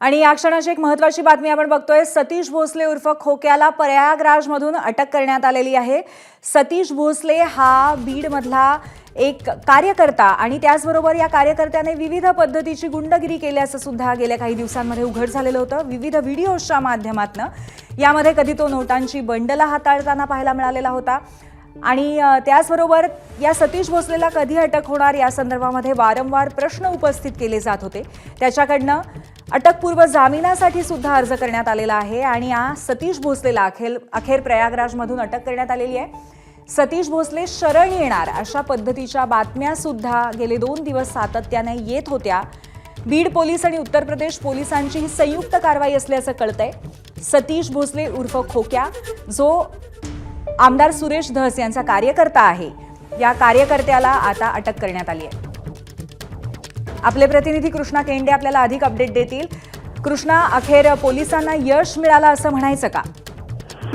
आणि या क्षणाची एक महत्त्वाची बातमी आपण बघतोय। सतीश भोसले उर्फ खोक्याला प्रयागराजमधून अटक करण्यात आलेली आहे। सतीश भोसले हा बीडमधला एक कार्यकर्ता आणि त्याचबरोबर या कार्यकर्त्याने विविध पद्धतीची गुंडगिरी केल्याचं सुद्धा गेल्या काही दिवसांमध्ये उघड झालेलं होतं। विविध व्हिडिओच्या माध्यमातून यामध्ये कधी तो नोटांची बंडला हाताळताना पाहायला मिळालेला होता आणि त्याचबरोबर या सतीश भोसलेला कधी अटक होणार या संदर्भामध्ये वारंवार प्रश्न उपस्थित केले जात होते। त्याच्याकडनं अटकपूर्व जामिनासाठी सुद्धा अर्ज करण्यात आलेला आहे आणि या सतीश भोसलेला अखेर प्रयागराजमधून अटक करण्यात आलेली आहे। सतीश भोसले शरण येणार अशा पद्धतीच्या बातम्या सुद्धा गेले 2 दिवस सातत्याने येत होत्या। बीड पोलीस आणि उत्तर प्रदेश पोलिसांची ही संयुक्त कारवाई असल्याचं कळतंय। सतीश भोसले उर्फ खोक्या जो आमदार सुरेश धस यांचा कार्यकर्ता आहे, या कार्यकर्त्याला आता अटक करण्यात आली आहे। आपले प्रतिनिधी कृष्णा केंडे आपल्याला अधिक अपडेट देतील। कृष्णा, अखेर पोलिसांना यश मिळालं असं म्हणायचं का?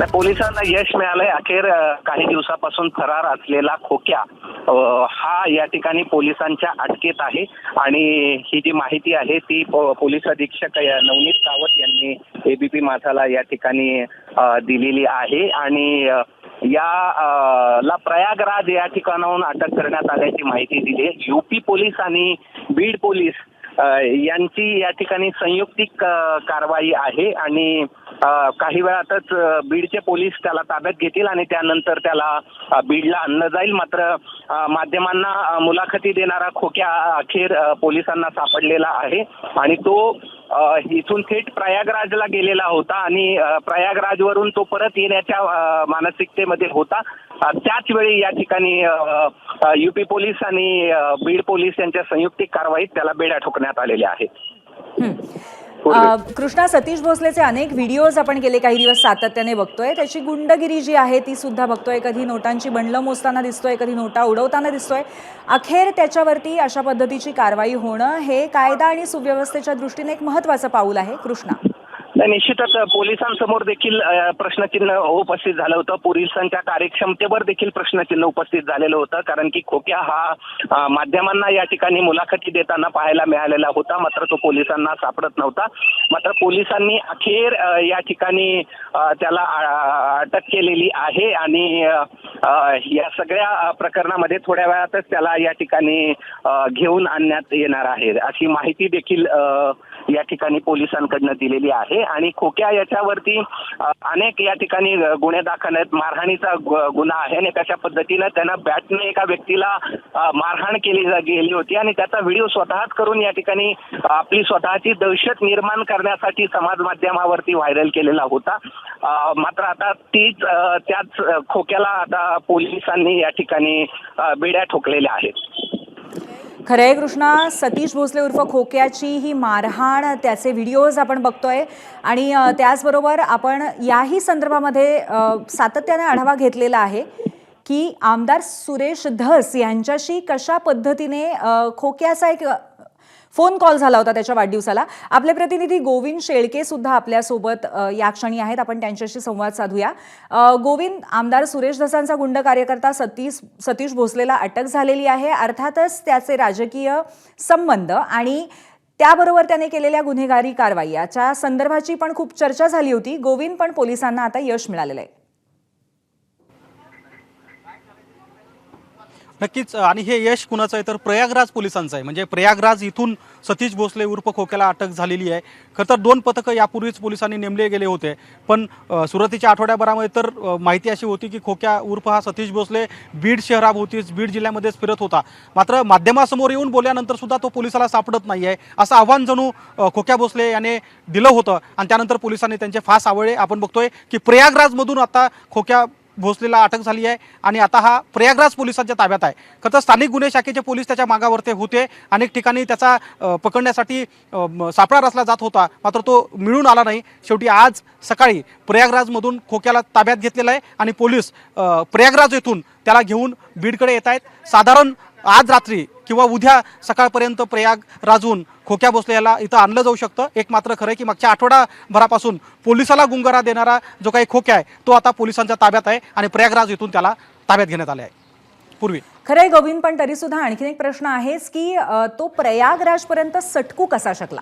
पोलिसांना यश मिळालंय। अखेर काही दिवसापासून फरार असलेला खोक्या हा या ठिकाणी पोलिसांच्या अटकेत आहे आणि ही जी माहिती आहे ती पोलीस अधीक्षक नवनीत सावत यांनी एबीपी माझाला या ठिकाणी दिलेली आहे आणि ला प्रयागराज या ठिकाणाहून अटक करण्यात आल्याची माहिती दिली आहे। यूपी पोलीस आणि बीड पोलीस यांची या ठिकाणी संयुक्तिक कारवाई आहे आणि काही वेळातच बीडचे पोलीस त्याला ताब्यात घेतील आणि त्यानंतर त्याला बीडला आणलं जाईल। मात्र माध्यमांना मुलाखती देणारा खोक्या अखेर पोलिसांना सापडलेला आहे आणि तो इथून थेट प्रयागराजला गेलेला होता आणि प्रयागराजवरून तो परत येण्याच्या मानसिकतेमध्ये होता। त्याच वेळी या ठिकाणी यूपी पोलीस आणि बीड पोलीस यांच्या संयुक्तिक कारवाईत त्याला बेड्या ठोकण्यात आलेल्या आहेत। कृष्णा, सतीश भोसलेचे अनेक व्हिडिओज आपण गेले काही दिवस सातत्याने बघतोय। त्याची गुंडगिरी जी आहे ती सुद्धा बघतोय। कधी नोटांची बंडलं मोजताना दिसतोय, कधी नोटा उडवताना दिसतोय। अखेर त्याच्यावरती अशा पद्धतीची कारवाई होणं हे कायदा आणि सुव्यवस्थेच्या दृष्टीने एक महत्त्वाचं पाऊल आहे। कृष्णा, निश्चितच पोलिसांसमोर देखील प्रश्नचिन्ह उपस्थित झालं होतं। पोलिसांच्या कार्यक्षमतेवर देखील प्रश्नचिन्ह उपस्थित झालेलं होतं, कारण की खोक्या हा माध्यमांना या ठिकाणी मुलाखती देताना पाहायला मिळालेला होता, मात्र तो पोलिसांना सापडत नव्हता। मात्र पोलिसांनी अखेर या ठिकाणी त्याला अटक केलेली आहे आणि या सगळ्या प्रकरणामध्ये थोड्या वेळातच त्याला या ठिकाणी घेऊन आणण्यात येणार आहे अशी माहिती देखील या ठिकाणी पोलिसांकडनं दिलेली आहे। आणि खोक्या याच्यावरती अनेक या ठिकाणी गुन्हे दाखल आहेत। मारहाणीचा गुन्हा आहे आणि त्याच्या पद्धतीनं त्यानं बॅटने एका व्यक्तीला मारहाण गेली होती आणि त्याचा व्हिडिओ स्वतःच करून या ठिकाणी आपली स्वतःची दहशत निर्माण करण्यासाठी समाज माध्यमावरती व्हायरल केलेला होता। मात्र आता त्याच खोक्याला आता पोलिसांनी या ठिकाणी बेड्या ठोकलेल्या आहेत। खरंय कृष्णा, सतीश भोसले उर्फ खोक्याची ही मारहाण, त्याचे व्हिडिओज आपण बघतोय आणि त्याचबरोबर आपण याही संदर्भामध्ये सातत्याने आढावा घेतलेला आहे की आमदार सुरेश धस यांच्याशी कशा पद्धतीने खोक्याचा एक फोन कॉल झाला होता त्याच्या वाढदिवसाला। आपले प्रतिनिधी गोविंद शेळके सुद्धा आपल्यासोबत या क्षणी आहेत, आपण त्यांच्याशी संवाद साधूया। गोविंद, आमदार सुरेश धसांचा गुंड कार्यकर्ता सतीश भोसलेला अटक झालेली आहे। अर्थातच त्याचे राजकीय संबंध आणि त्याबरोबर त्याने केलेल्या गुन्हेगारी कारवाई याच्या संदर्भाची पण खूप चर्चा झाली होती। गोविंद, पण पोलिसांना आता यश मिळालेलं आहे। नक्कीच, आणि हे यश कुणाचं आहे तर प्रयागराज पोलिसांचं आहे। म्हणजे प्रयागराज इथून सतीश भोसले उर्फ खोक्याला अटक झालेली आहे। खरं तर 2 पथकं यापूर्वीच पोलिसांनी नेमले गेले होते, पण सुरुवातीच्या आठवड्याभरामध्ये तर माहिती अशी होती की खोक्या उर्फ हा सतीश भोसले बीड शहराभोवतीच बीड जिल्ह्यामध्येच फिरत होता। मात्र माध्यमासमोर येऊन बोलल्यानंतर सुद्धा तो पोलिसाला सापडत नाही आहे असं आव्हान जणू खोक्या भोसले याने दिलं होतं आणि त्यानंतर पोलिसांनी त्यांचे फास आवळले। आपण बघतोय की प्रयागराजमधून आता खोक्या भोसलेला अटक झाली आहे आणि आता हा प्रयागराज पोलिसांच्या ताब्यात आहे। खरं तर स्थानिक गुन्हे शाखेचे पोलीस त्याच्या मागावरती होते। अनेक ठिकाणी त्याचा पकडण्यासाठी सापळा रचला जात होता, मात्र तो मिळून आला नाही। शेवटी आज सकाळी प्रयागराजमधून खोक्याला ताब्यात घेतलेला आहे आणि पोलीस प्रयागराज येथून त्याला घेऊन बीडकडे येत आहेत। साधारण आज रात्री किंवा उद्या सकाळपर्यंत प्रयागराजहून खोक्या भोसले याला इथं आणलं जाऊ शकतं। एक मात्र खरं आहे की मागच्या आठवडाभरापासून पोलिसाला गुंगारा देणारा जो काही खोक्या आहे तो आता पोलिसांच्या ताब्यात आहे आणि प्रयागराज इथून त्याला ताब्यात घेण्यात आले आहे। पूर्वी खरंय गोविंद, पण तरी सुद्धा आणखीन एक प्रश्न आहेच की तो प्रयागराजपर्यंत सटकू कसा शकला?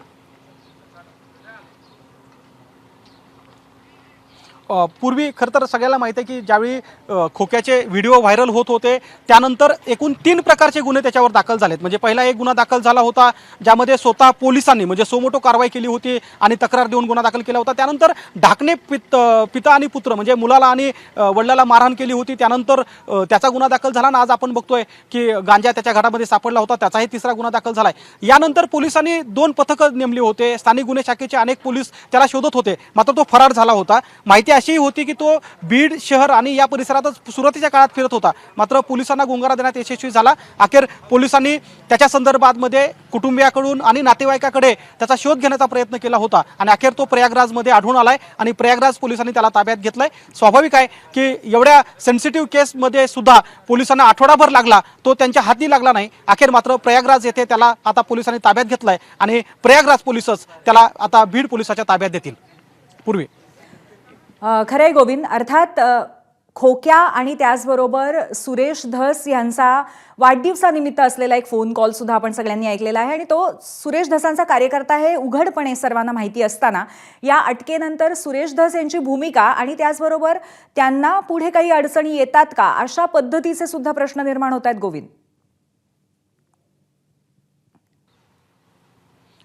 पूर्वी खरं तर सगळ्याला माहिती आहे की ज्यावेळी खोक्याचे व्हिडिओ व्हायरल होत होते त्यानंतर एकूण 3 प्रकारचे गुन्हे त्याच्यावर दाखल झालेत. म्हणजे पहिला एक गुन्हा दाखल झाला होता ज्यामध्ये स्वतः पोलिसांनी म्हणजे सोमोटो कारवाई केली होती आणि तक्रार देऊन गुन्हा दाखल केला होता. त्यानंतर ढाकणे पिता आणि पुत्र म्हणजे मुलाला आणि वडिलाला मारहाण केली होती. त्यानंतर त्याचा गुन्हा दाखल झाला आणि आज आपण बघतोय की गांजा त्याच्या घरामध्ये सापडला होता, त्याचाही 3रा गुन्हा दाखल झालाय. यानंतर पोलिसांनी 2 पथकं नेमली होते. स्थानिक गुन्हे शाखेचे अनेक पोलीस त्याला शोधत होते, मात्र तो फरार झाला होता. माहिती अशी होती की तो बीड शहर आणि या परिसरातच सुरुवातीच्या काळात फिरत होता, मात्र पोलिसांना गुंगारा देण्यात यशस्वी झाला. अखेर पोलिसांनी त्याच्या संदर्भामध्ये कुटुंबियाकडून आणि नातेवाईकाकडे त्याचा शोध घेण्याचा प्रयत्न केला होता आणि अखेर तो प्रयागराजमध्ये आढळून आलाय आणि प्रयागराज पोलिसांनी त्याला ताब्यात घेतलंय. स्वाभाविक आहे की एवढ्या सेन्सिटिव्ह केसमध्ये सुद्धा पोलिसांना आठवडाभर लागला, तो त्यांच्या हाती लागला नाही. अखेर मात्र प्रयागराज येथे त्याला आता पोलिसांनी ताब्यात घेतलंय आणि प्रयागराज पोलिसच त्याला आता बीड पोलिसाच्या ताब्यात देतील. पूर्वी खरंय गोविंद, अर्थात खोक्या आणि त्याचबरोबर सुरेश धस यांचा वाढदिवसानिमित्त असलेला एक फोन कॉल सुद्धा आपण सगळ्यांनी ऐकलेला आहे आणि तो सुरेश धसांचा कार्यकर्ता हे उघडपणे सर्वांना माहिती असताना या अटकेनंतर सुरेश धस यांची भूमिका आणि त्याचबरोबर त्यांना पुढे काही अडचणी येतात का अशा पद्धतीचे सुद्धा प्रश्न निर्माण होत आहेत गोविंद.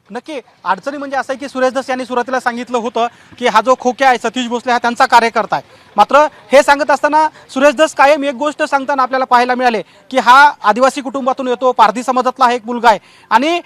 नक्की अडचणी म्हणजे असं आहे की सुरेश धस यांनी सुरुवातीला सांगितलं होतं की हा जो खोक्या आहे सतीश भोसले हा त्यांचा कार्यकर्ता आहे. मात्र हे सांगत असताना सुरेश धस कायम एक गोष्ट सांगताना आपल्याला पाहायला मिळाले की हा आदिवासी कुटुंबातून येतो, पारधी समाजातला हा एक मुलगा आहे आणि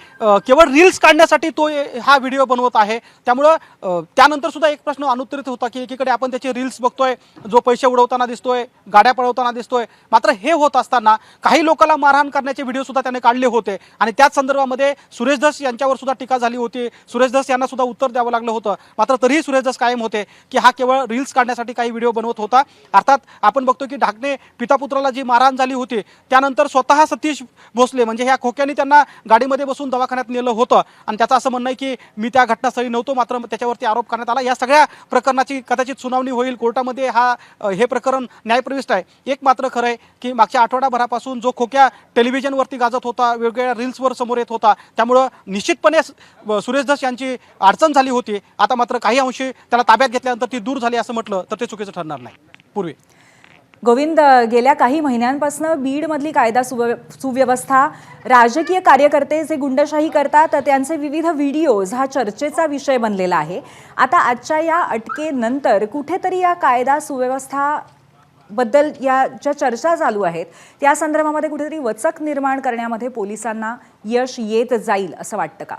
केवळ रील्स काढण्यासाठी तो हा व्हिडिओ बनवत आहे. त्यामुळं त्यानंतर सुद्धा एक प्रश्न अनुत्तरित होता की एकीकडे आपण त्याचे रील्स बघतोय, जो पैसे उडवताना दिसतोय, गाड्या पळवताना दिसतोय, मात्र हे होत असताना काही लोकांना मारहाण करण्याचे व्हिडिओ सुद्धा त्याने काढले होते आणि त्याच संदर्भामध्ये सुरेश धस यांच्यावर सुद्धा टीका झाली होती. सुरेश धस यांना सुद्धा उत्तर द्यावं लागलं होतं, मात्र तरीही सुरेश धस कायम होते की हा केवळ रील्स काढण्यासाठी काही व्हिडिओ बनवत होता. अर्थात आपण बघतो की ढाकणे पिता पुत्राला जी मारहाण झाली होती त्यानंतर स्वतः सतीश भोसले म्हणजे ह्या खोक्याने त्यांना गाडीमध्ये बसून दवाखान्यात नेलं होतं आणि त्याचं असं म्हणणं आहे की मी त्या घटनास्थळी नव्हतो, मात्र त्याच्यावरती आरोप करण्यात आला. या सगळ्या प्रकरणाची कदाचित सुनावणी होईल कोर्टामध्ये. हे प्रकरण न्यायप्रविष्ट आहे. एक मात्र खरं आहे की मागच्या आठवडाभरापासून जो खोक्या टेलिव्हिजनवरती गाजत होता, वेगवेगळ्या रील्सवर समोर येत होता, त्यामुळं निश्चितपणे सुरेश धस यांची अडचण झाली होती. आता मात्र काही अंशी त्याला ताब्यात घेतल्यानंतर ती दूर झाली असं म्हटलं तर ते चुकीचं ठरणार नाही. पूर्वी गोविंद, गेल्या काही महिन्यांपासून बीडमधली कायदा सुव्यवस्था, राजकीय कार्यकर्ते जे गुंडशाही करतात त्यांचे विविध व्हिडिओज हा चर्चेचा विषय बनलेला आहे. आता आजच्या या अटकेनंतर कुठेतरी या कायदा सुव्यवस्था बद्दल या ज्या चर्चा चालू आहेत त्या संदर्भामध्ये कुठेतरी वचक निर्माण करण्यामध्ये पोलिसांना यश येत जाईल असं वाटतं का?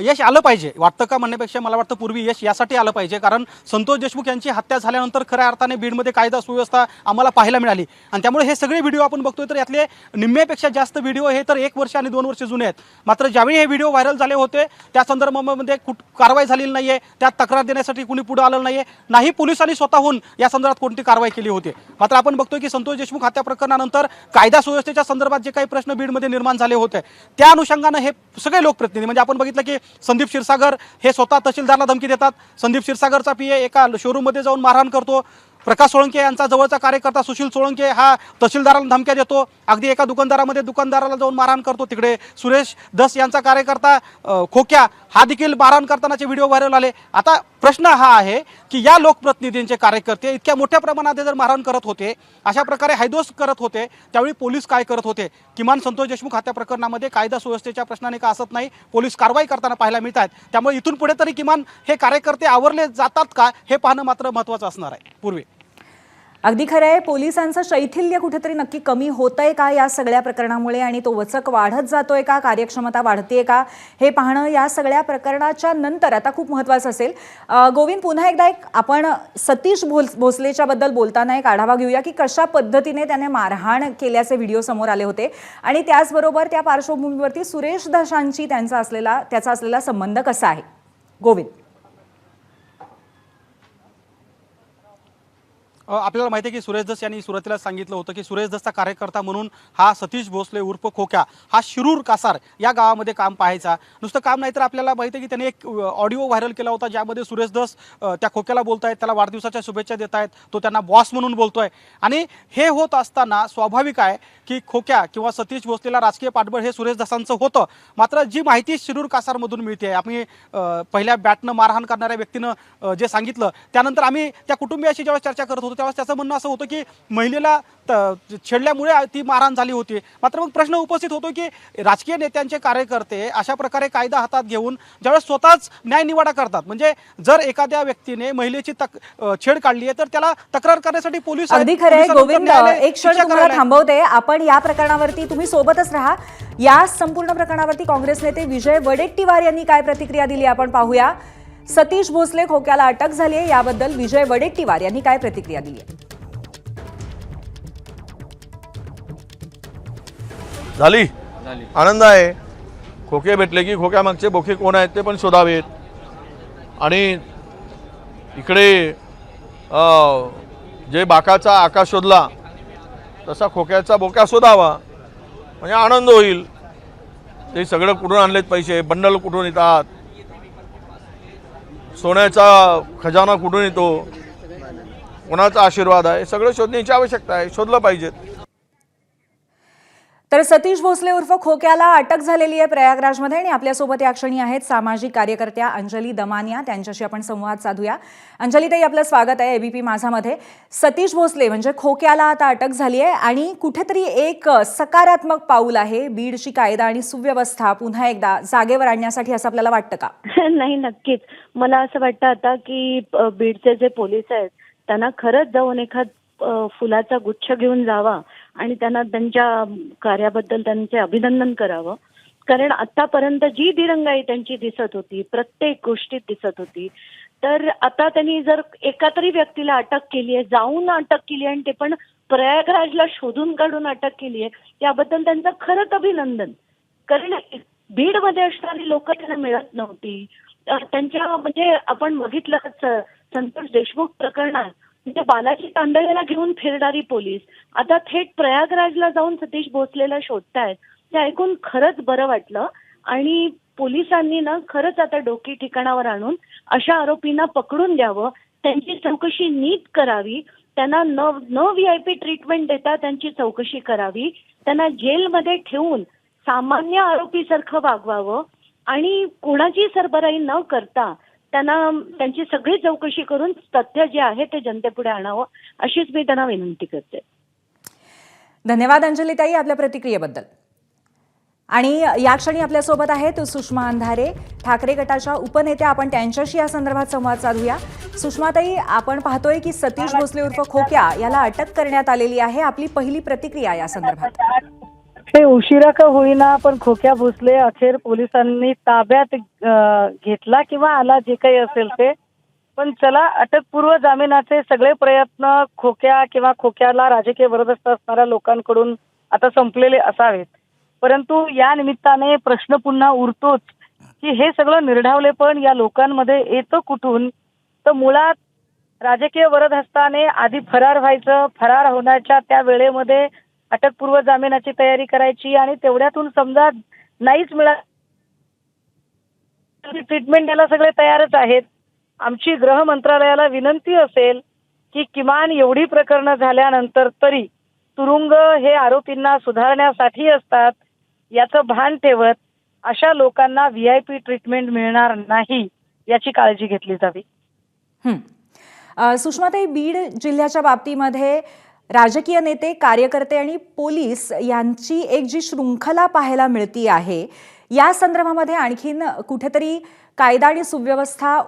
यश आलं पाहिजे वाटतं का म्हणण्यापेक्षा मला वाटतं पूर्वी यश यासाठी आलं पाहिजे कारण संतोष देशमुख यांची हत्या झाल्यानंतर खऱ्या अर्थाने बीडमध्ये कायदा सुव्यवस्था आम्हाला पाहायला मिळाली आणि त्यामुळे हे सगळे व्हिडिओ आपण बघतोय तर यातले निम्म्यापेक्षा जास्त व्हिडिओ हे तर 1 वर्ष आणि 2 वर्ष जुने आहेत. मात्र ज्यावेळी हे व्हिडिओ व्हायरल झाले होते त्या संदर्भामध्ये कारवाई झालेली नाही आहे, त्यात तक्रार देण्यासाठी कुणी पुढे आलं नाही आहे, नाही पोलिसांनी स्वतःहून या संदर्भात कोणती कारवाई केली होती. मात्र आपण बघतोय की संतोष देशमुख हत्या प्रकरणानंतर कायदा सुव्यवस्थेच्या संदर्भात जे काही प्रश्न बीडमध्ये निर्माण झाले होते त्या अनुषंगानं हे सगळे लोकप्रतिनिधी म्हणजे आपण बघितलं की संदीप क्षीरसागर हे स्वतः तहसीलदारला धमकी देतात. संदीप क्षीरसागरचा पीए एका शोरूममध्ये जाऊन मारहाण करतो. प्रकाश सोळंके यांचा जवळचा कार्यकर्ता सुशील सोळंके हा तहसीलदाराला धमक्या देतो. अगदी एका दुकानदाराला जाऊन मारहाण करतो. तिकडे सुरेश धस यांचा कार्यकर्ता खोक्या हा देखील मारहाण करतानाचे व्हिडिओ व्हायरल आले. आता प्रश्न हा आहे की या लोकप्रतिनिधींचे कार्यकर्ते इतक्या मोठ्या प्रमाणात जर मारहाण करत होते, अशा प्रकारे हैदोस करत होते, त्यावेळी पोलीस काय करत होते? किमान संतोष देशमुख हत्या प्रकरणामध्ये कायदा सुव्यवस्थेच्या प्रश्नाने का असत नाही, पोलीस कारवाई करताना पाहायला मिळत आहेत. त्यामुळे इथून पुढे तरी किमान हे कार्यकर्ते आवरले जातात का हे पाहणं मात्र महत्त्वाचं असणार आहे. पूर्वी अगदी खरं आहे, पोलिसांचं शैथिल्य कुठेतरी नक्की कमी होतंय का या सगळ्या प्रकरणामुळे आणि तो वचक वाढत जातोय का, कार्यक्षमता वाढतेय का हे पाहणं या सगळ्या प्रकरणाच्या नंतर आता खूप महत्त्वाचं असेल. गोविंद, पुन्हा एकदा आपण सतीश भोसलेच्या बद्दल बोलताना एक आढावा घेऊया की कशा पद्धतीने त्याने मारहाण केल्याचे व्हिडिओ समोर आले होते आणि त्याचबरोबर त्या पार्श्वभूमीवरती सुरेश धसांची त्याचा असलेला संबंध कसा आहे. गोविंद आपल्याला माहिती आहे की सुरेश धस यांनी सुरुवातीला सांगितलं होतं की सुरेश धसचा कार्यकर्ता म्हणून हा सतीश भोसले उर्फ खोक्या हा शिरूर कासार या गावामध्ये काम पाहायचा. नुसतं काम नाही तर आपल्याला माहिती आहे की त्यांनी एक ऑडिओ व्हायरल केला होता ज्यामध्ये सुरेश धस त्या खोक्याला बोलतायत, त्याला वाढदिवसाच्या शुभेच्छा देत आहेत, तो त्यांना बॉस म्हणून बोलतोय. आणि हे होत असताना स्वाभाविक आहे की खोक्या किंवा सतीश भोसलेला राजकीय पाठबळ हे सुरेश धसांचं होतं. मात्र जी माहिती शिरूर कासारमधून मिळते, आम्ही पहिल्या बॅटनं मारहाण करणाऱ्या व्यक्तीनं जे सांगितलं त्यानंतर आम्ही त्या कुटुंबियाशी जेव्हा चर्चा करत होतो तेव्हा त्याचं म्हणणं असं होतं की महिलेला छेडल्यामुळे ती मारहाण झाली होती. मात्र मग प्रश्न उपस्थित होतो की राजकीय नेत्यांचे कार्यकर्ते अशा प्रकारे कायदा हातात घेऊन ज्यावेळेस स्वतःच न्यायनिवाडा करतात, म्हणजे जर एखाद्या व्यक्तीने महिलेची छेड काढली आहे तर त्याला तक्रार करण्यासाठी पोलीस अगदी खरं आहे गोविंद, एक क्षण तुम्हाला थांबवते. आपण या प्रकरणावरती तुम्ही सोबतच राहा. या संपूर्ण प्रकरणावरती काँग्रेस नेते विजय वडेट्टीवार यांनी काय प्रतिक्रिया दिली आपण पाहूया. सतीश भोसले खोक्याला अटक झाली आहे याबद्दल विजय वडेट्टीवार यांनी काय प्रतिक्रिया दिली आहे. झाली आनंद आहे. खोके भेटले की खोक्यामागचे बोके कोण आहेत ते पण शोधावेत. आणि इकडे जे बाकाचा आकाश शोधला तसा खोक्याचा बोक्या शोधावा, म्हणजे आनंद होईल. ते सगळं कुठून आणलेत पैसे, बंडल कुठून येतात, सोन्याचा खजाना कुठून येतो, कोणाचा आशीर्वाद आहे, सगळं शोधण्याची आवश्यकता आहे. शोधलं पाहिजेत. तर सतीश भोसले उर्फ खोक्याला अटक झालेली आहे प्रयागराजमध्ये आणि आपल्यासोबत या क्षणी आहेत सामाजिक कार्यकर्त्या अंजली दमानिया. त्यांच्याशी आपण संवाद साधूया. अंजलीताई, आपलं स्वागत आहे एबीपी माझामध्ये. सतीश भोसले म्हणजे खोक्याला आता अटक झाली आहे आणि कुठेतरी एक सकारात्मक पाऊल आहे बीडची कायदा आणि सुव्यवस्था पुन्हा एकदा जागेवर आणण्यासाठी, असं आपल्याला वाटतं का? नाही, नक्कीच. मला असं वाटतं आता की बीडचे जे पोलीस आहेत त्यांना खरंच जाऊन एखाद फुलाचा गुच्छ घेऊन जावा आणि त्यांना त्यांच्या कार्याबद्दल त्यांचे अभिनंदन करावं. कारण आतापर्यंत जी दिरंगाई त्यांची दिसत होती, प्रत्येक गोष्टीत दिसत होती, तर आता त्यांनी जर एका तरी व्यक्तीला अटक केली आहे, जाऊन अटक केली आहे आणि ते पण प्रयागराजला शोधून काढून अटक केली आहे, त्याबद्दल त्यांचं खरंच अभिनंदन. कारण बीडमध्ये असणारी लोक त्यांना मिळत नव्हती. त्यांच्या म्हणजे आपण बघितलं संतोष देशमुख प्रकरणात म्हणजे बालाजी तांदळेला घेऊन फिरणारी पोलीस आता थेट प्रयागराजला जाऊन सतीश भोसलेला शोधतायत. ते ऐकून खरंच बरं वाटलं. आणि पोलिसांनी ना खरंच आता डोकी ठिकाणावर आणून अशा आरोपींना पकडून द्यावं, त्यांची चौकशी नीट करावी, त्यांना न VIP ट्रीटमेंट देता त्यांची चौकशी करावी, त्यांना जेलमध्ये ठेवून सामान्य आरोपीसारखं वागवावं आणि कोणाची सरबराई न करता त्यांना त्यांची सगळी चौकशी करून तथ्य जे आहे ते जनतेपुढे आणावं, अशीच मी त्यांना विनंती करते. धन्यवाद अंजलीताई आपल्या प्रतिक्रियेबद्दल. आणि या क्षणी आपल्यासोबत आहेत सुषमा अंधारे, ठाकरे गटाच्या उपनेत्या. आपण त्यांच्याशी या संदर्भात संवाद साधूया. सुषमाताई, आपण पाहतोय की सतीश भोसले उर्फ खोक्या याला अटक करण्यात आलेली आहे. आपली पहिली प्रतिक्रिया या संदर्भात? ते उशिरा का होईना पण खोक्या भोसले अखेर पोलिसांनी ताब्यात घेतला किंवा आला, जे काही असेल ते. पण चला, अटकपूर्व जामिनाचे सगळे प्रयत्न खोक्या किंवा खोक्याला राजकीय विरोधस्त असणाऱ्या लोकांकडून आता संपलेले असावेत. परंतु या निमित्ताने प्रश्न पुन्हा उरतोच की हे सगळं निर्ढावले पण या लोकांमध्ये येतं कुठून. तर मुळात राजकीय विरोधस्ताने आधी फरार व्हायचं, फरार होण्याच्या त्या वेळेमध्ये अटकपूर्व जामिनाची तयारी करायची आणि तेवढ्यातून समजा नाहीच मिळालं ट्रीटमेंट द्यायला सगळे तयारच आहेत. आमची गृह मंत्रालयाला विनंती असेल की किमान एवढी प्रकरणं झाल्यानंतर तरी तुरुंग हे आरोपींना सुधारण्यासाठी असतात याचं भान ठेवत अशा लोकांना VIP ट्रीटमेंट मिळणार नाही याची काळजी घेतली जावी. सुषमाताई, बीड जिल्ह्याच्या बाबतीमध्ये राजकीय नेते, कार्यकर्ते आणि पोलीस यांची एक जी शृंखला पाहायला मिळती आहे, या संदर्भामध्ये आणखीन कुठेतरी कायदा आणि सुव्यवस्था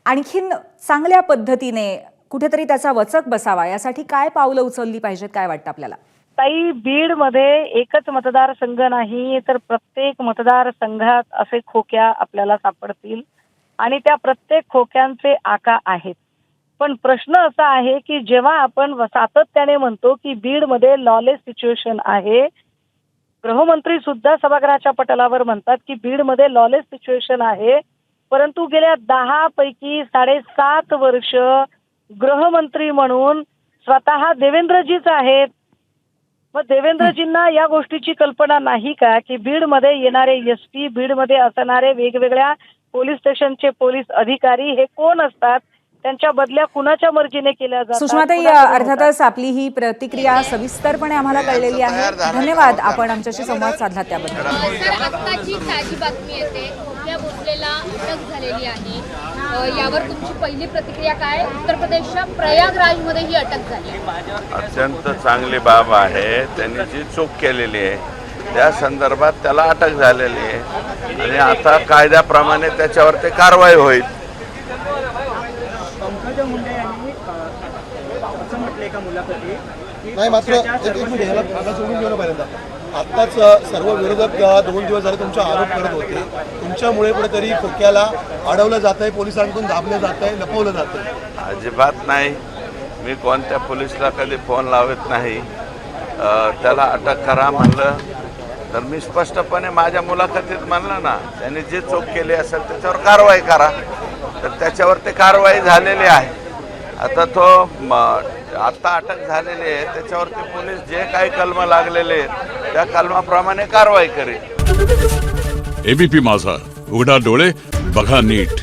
आणखीन चांगल्या पद्धतीने कुठेतरी त्याचा वचक बसावा, यासाठी काय पावलं उचलली पाहिजेत, काय वाटतं आपल्याला? ताई, बीडमध्ये एकच मतदारसंघ नाही तर प्रत्येक मतदारसंघात असे खोक्या आपल्याला सापडतील आणि त्या प्रत्येक खोक्यांचे आका आहेत. पण प्रश्न असा आहे की जेव्हा आपण सातत्याने म्हणतो की बीडमध्ये लॉलेस सिच्युएशन आहे, गृहमंत्री सुद्धा सभागृहाच्या पटलावर म्हणतात की बीडमध्ये लॉलेस सिच्युएशन आहे, परंतु गेल्या 10 पैकी 7.5 वर्ष गृहमंत्री म्हणून स्वतः देवेंद्रजीच आहेत. मग देवेंद्रजींना या गोष्टीची कल्पना नाही का की बीडमध्ये येणारे एसपी, बीडमध्ये असणारे वेगवेगळ्या पोलीस स्टेशनचे पोलीस अधिकारी हे कोण असतात, त्यांच्या बदल्या कुणाच्या मर्जीने केल्या जातात? सुषमाताई, कुणाकडे होतात? अर्थातच आपली ही प्रतिक्रिया सविस्तरपणे आम्हाला कळलेली आहे. धन्यवाद आपण आमच्याशी संवाद साधला त्याबद्दल. सर, आत्ताची ताजी बातमी येते, खोक्या भोसलेला अटक झालेली आहे. यावर तुमची पहिली प्रतिक्रिया काय? उत्तर प्रदेशच्या प्रयागराजमध्ये ही अटक झाली. अत्यंत चांगली बाब आहे. त्यांनी जी चूक केलेली आहे त्या संदर्भात त्याला अटक झालेली आहे आणि आता कायद्याप्रमाणे त्याच्यावर ते कारवाई होईल. नाही, मात्र एक मिनिट ह्याला सोडून घेऊन पहिल्यांदा आत्ताच सर्व विरोधक 2 दिवस झाले तुमचा आरोप करत होते, तुमच्यामुळे कुठेतरी खोक्याला अडवलं जात आहे, पोलिसांकडून दाबलं जात आहे, लपवलं जात आहे. अजिबात नाही. मी कोणत्या पोलिसला कधी फोन लावत नाही. त्याला अटक करा म्हणलं तर मी स्पष्टपणे माझ्या मुलाखतीत म्हणलं ना, त्यांनी जी चूक केली असेल त्याच्यावर कारवाई करा. तर त्याच्यावर ते कारवाई झालेली आहे. आता तो आत्ता अटक झालेली आहे त्याच्यावरती पोलीस जे काही कलम लागलेले आहेत त्या कलमाप्रमाणे कारवाई करेल. एबीपी माझा, उघडा डोळे बघा नीट.